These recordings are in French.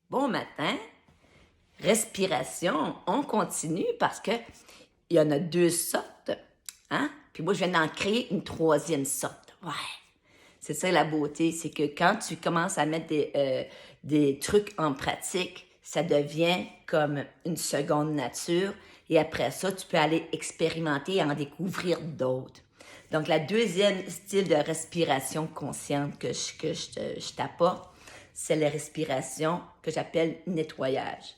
Bon matin, respiration, on continue parce que il y en a deux sortes, hein? Puis moi, je viens d'en créer une troisième sorte. Ouais, c'est ça la beauté, c'est que quand tu commences à mettre des trucs en pratique, ça devient comme une seconde nature. Et après ça, tu peux aller expérimenter et en découvrir d'autres. Donc, la deuxième style de respiration consciente je t'apporte, c'est la respiration que j'appelle nettoyage.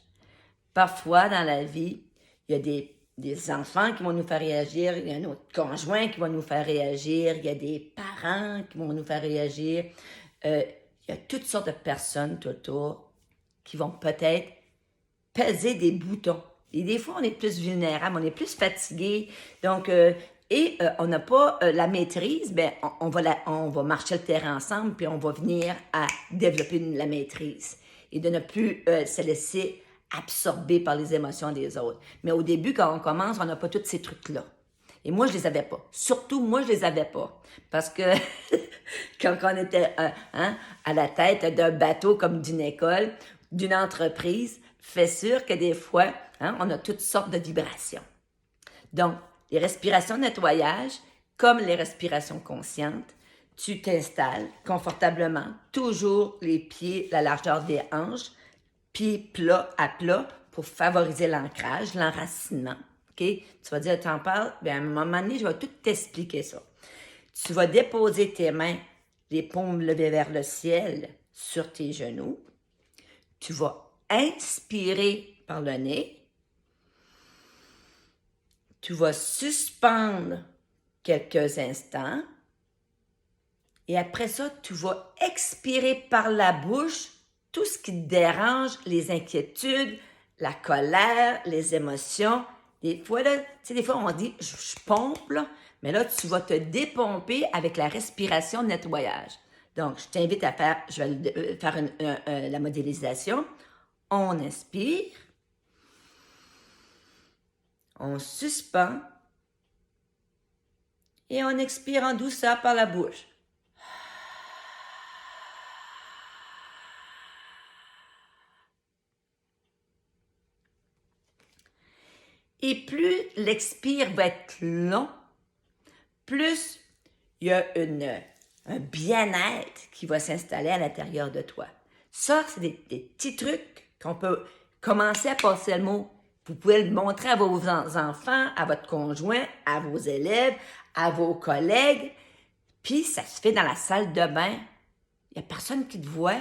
Parfois, dans la vie, il y a des enfants qui vont nous faire réagir, il y a un autre conjoint qui va nous faire réagir, il y a des parents qui vont nous faire réagir. Il y a toutes sortes de personnes tout autour qui vont peut-être peser des boutons. Et des fois, on est plus vulnérable, on est plus fatigué. Donc, on n'a pas la maîtrise, ben, on va marcher le terrain ensemble, puis on va venir à développer la maîtrise. Et de ne plus se laisser absorber par les émotions des autres. Mais au début, quand on commence, on n'a pas tous ces trucs-là. Et moi, je les avais pas. Surtout, moi, je les avais pas. Parce que quand on était à la tête d'un bateau comme d'une école, d'une entreprise, fait sûr que des fois, on a toutes sortes de vibrations. Donc, les respirations de nettoyage, comme les respirations conscientes, tu t'installes confortablement, toujours les pieds, la largeur des hanches, pieds plats à plat pour favoriser l'ancrage, l'enracinement. OK? Tu vas dire, tu en parles? Bien, à un moment donné, je vais tout t'expliquer ça. Tu vas déposer tes mains, les paumes levées vers le ciel, sur tes genoux. Tu vas inspirer par le nez. Tu vas suspendre quelques instants. Et après ça, tu vas expirer par la bouche tout ce qui te dérange, les inquiétudes, la colère, les émotions. Des fois, là, tu sais, des fois, on dit, je pompe, là, mais là, tu vas te dépomper avec la respiration de nettoyage. Donc, je t'invite à faire, je vais faire la modélisation. On inspire. On suspend. Et on expire en douceur par la bouche. Et plus l'expire va être long, plus il y a un bien-être qui va s'installer à l'intérieur de toi. Ça, c'est des petits trucs qu'on peut commencer à passer le mot. Vous pouvez le montrer à vos enfants, à votre conjoint, à vos élèves, à vos collègues. Puis, ça se fait dans la salle de bain. Il n'y a personne qui te voit.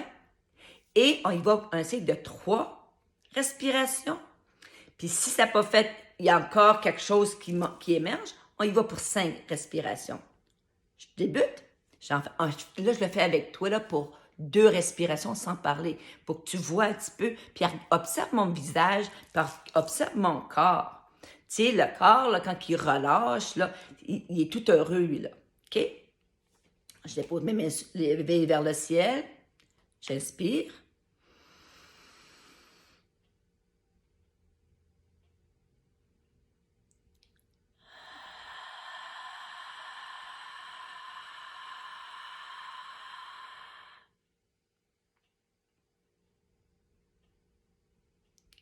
Et on y va un cycle de 3 respirations. Puis si ça n'a pas fait, il y a encore quelque chose qui émerge, on y va pour 5 respirations. Je débute. Là, je le fais avec toi là, pour 2 respirations sans parler, pour que tu vois un petit peu, puis observe mon visage, puis observe mon corps. Tu sais, le corps, là, quand il relâche, là, il est tout heureux, là. OK? Je dépose mes mains levées vers le ciel. J'inspire.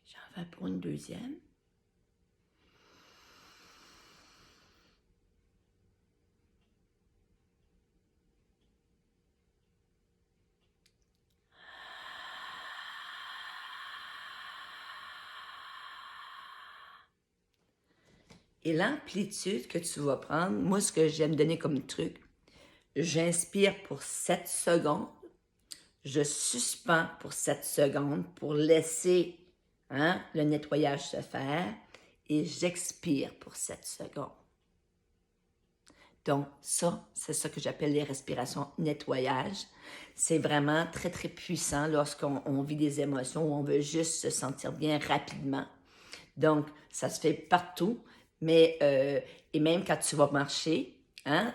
J'en vais pour une deuxième. Et l'amplitude que tu vas prendre, moi, ce que j'aime donner comme truc, j'inspire pour 7 secondes, je suspends pour 7 secondes pour laisser le nettoyage se faire et j'expire pour 7 secondes. Donc, ça, c'est ça que j'appelle les respirations nettoyage. C'est vraiment très, très puissant lorsqu'on vit des émotions où on veut juste se sentir bien rapidement. Donc, ça se fait partout, mais et même quand tu vas marcher,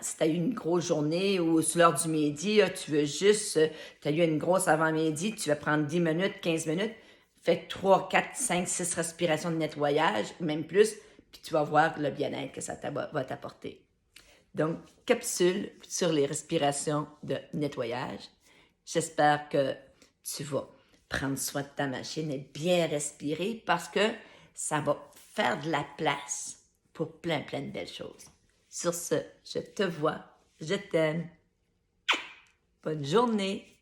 si tu as eu une grosse journée ou sur l'heure du midi, là, tu veux juste, tu as eu une grosse avant-midi, tu vas prendre 10 minutes, 15 minutes, fais 3, 4, 5, 6 respirations de nettoyage, même plus, puis tu vas voir le bien-être que ça va t'apporter. Donc, capsule sur les respirations de nettoyage. J'espère que tu vas prendre soin de ta machine et bien respirer parce que ça va faire de la place pour plein de belles choses. Sur ce, je te vois, je t'aime. Bonne journée.